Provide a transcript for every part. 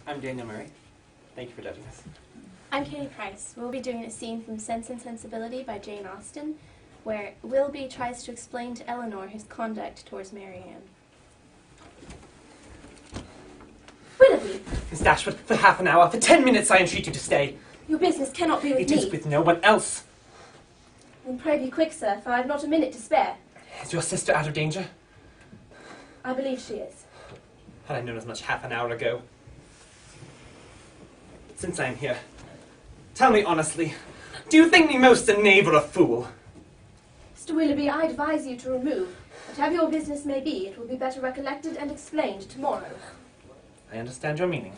I'm Daniel Murray. Thank you for judging us. I'm Katie Price. We'll be doing a scene from Sense and Sensibility by Jane Austen, where Willoughby tries to explain to Elinor his conduct towards Marianne. Willoughby! Miss Dashwood, for half an hour, for 10 minutes I entreat you to stay. Your business cannot be with It me. is with no one else. Then pray be quick, sir, for I have not a minute to spare. Is your sister out of danger? I believe she is. Had I known as much half an hour ago. Since I am here, tell me honestly, do you think me most a knave or a fool? Mr. Willoughby, I advise you to remove. Whatever your business may be, it will be better recollected and explained tomorrow. I understand your meaning.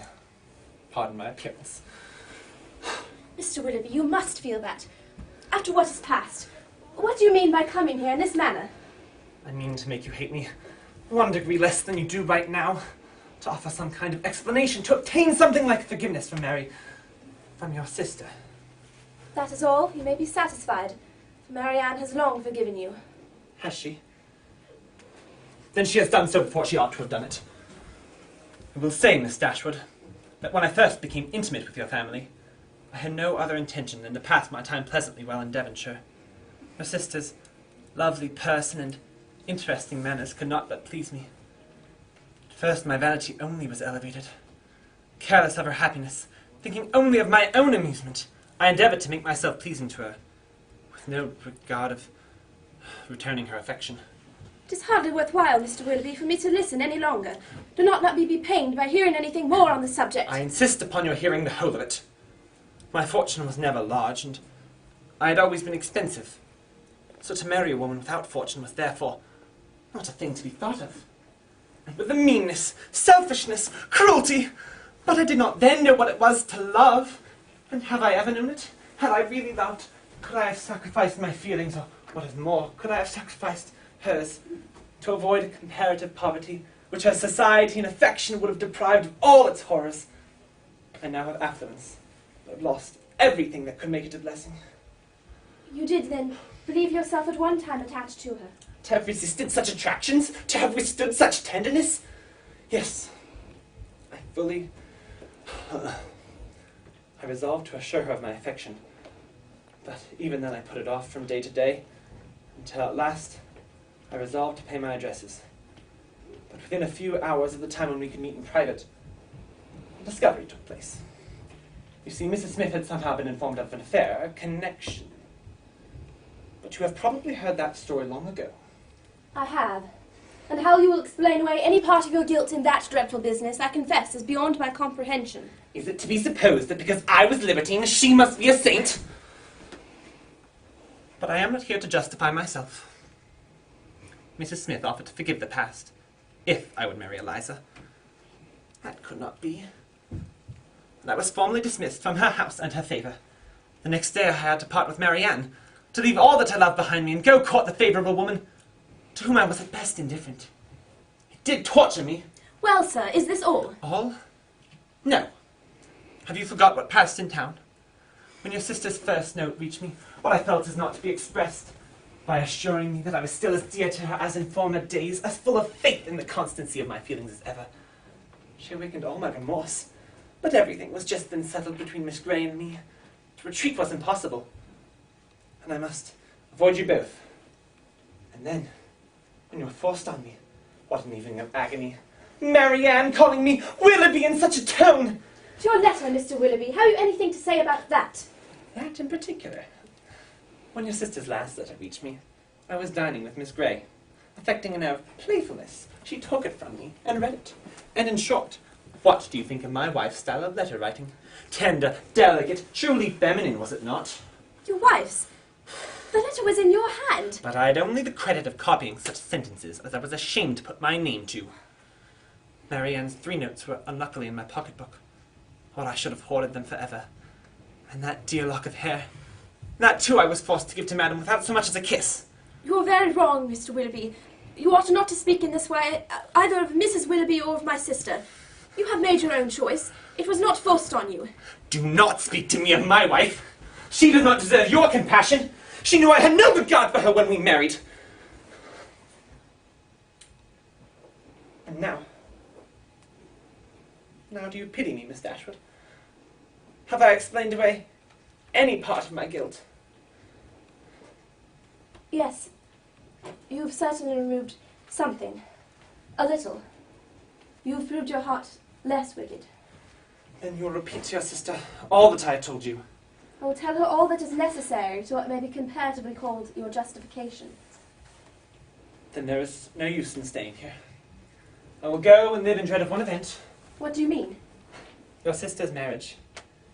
Pardon my appearance. Mr. Willoughby, you must feel that. After what has passed, what do you mean by coming here in this manner? I mean to make you hate me 1 degree less than you do right now. To offer some kind of explanation, to obtain something like forgiveness from from your sister. That is all. You may be satisfied. For Marianne has long forgiven you. Has she? Then she has done so before she ought to have done it. I will say, Miss Dashwood, that when I first became intimate with your family, I had no other intention than to pass my time pleasantly while in Devonshire. Your sister's lovely person and interesting manners could not but please me. At first my vanity only was elevated. Careless of her happiness, thinking only of my own amusement, I endeavoured to make myself pleasing to her, with no regard of returning her affection. It is hardly worthwhile, Mr. Willoughby, for me to listen any longer. Do not let me be pained by hearing anything more on the subject. I insist upon your hearing the whole of it. My fortune was never large, and I had always been expensive. So to marry a woman without fortune was therefore not a thing to be thought of. And with the meanness, selfishness, cruelty, but I did not then know what it was to love. And have I ever known it? Had I really loved, could I have sacrificed my feelings, or what is more, could I have sacrificed hers, to avoid comparative poverty, which her society and affection would have deprived of all its horrors? I now have affluence, but have lost everything that could make it a blessing. You did, then, believe yourself at one time attached to her? To have resisted such attractions? To have withstood such tenderness? Yes, I fully... I resolved to assure her of my affection, but even then I put it off from day to day, until at last I resolved to pay my addresses. But within a few hours of the time when we could meet in private, a discovery took place. You see, Mrs. Smith had somehow been informed of an affair, a connection. But you have probably heard that story long ago. I have. And how you will explain away any part of your guilt in that dreadful business, I confess, is beyond my comprehension. Is it to be supposed that because I was libertine, she must be a saint? But I am not here to justify myself. Mrs. Smith offered to forgive the past, if I would marry Eliza. That could not be. And I was formally dismissed from her house and her favour. The next day I had to part with Marianne, to leave all that I loved behind me and go court the favour of a woman to whom I was at best indifferent. It did torture me. Well, sir, is this all? All? No. Have you forgot what passed in town? When your sister's first note reached me, what I felt is not to be expressed. By assuring me that I was still as dear to her as in former days, as full of faith in the constancy of my feelings as ever. She awakened all my remorse, but everything was just then settled between Miss Grey and me. To retreat was impossible, and I must avoid you both. And then, when you were forced on me, what an evening of agony. Marianne calling me Willoughby in such a tone! To your letter, Mr. Willoughby, have you anything to say about that? That in particular. When your sister's last letter reached me, I was dining with Miss Grey. Affecting an air of playfulness, she took it from me and read it. And in short, what do you think of my wife's style of letter writing? Tender, delicate, truly feminine, was it not? Your wife's? The letter was in your hand. But I had only the credit of copying such sentences as I was ashamed to put my name to. Marianne's 3 notes were unluckily in my pocketbook, or I should have hoarded them forever. And that dear lock of hair, that too I was forced to give to Madam without so much as a kiss. You are very wrong, Mr. Willoughby. You ought not to speak in this way, either of Mrs. Willoughby or of my sister. You have made your own choice. It was not forced on you. Do not speak to me of my wife. She does not deserve your compassion. She knew I had no regard for her when we married. And now, Now do you pity me, Miss Dashwood? Have I explained away any part of my guilt? Yes, you've certainly removed something. A little. You've proved your heart less wicked. Then you'll repeat to your sister all that I have told you. I will tell her all that is necessary to what may be comparatively called your justification. Then there is no use in staying here. I will go and live in dread of one event. What do you mean? Your sister's marriage.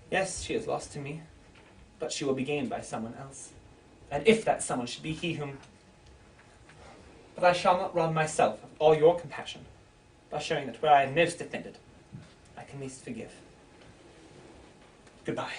Yes, she is lost to me, but she will be gained by someone else. And if that someone should be he whom... But I shall not rob myself of all your compassion by showing that where I am most offended, I can least forgive. Goodbye.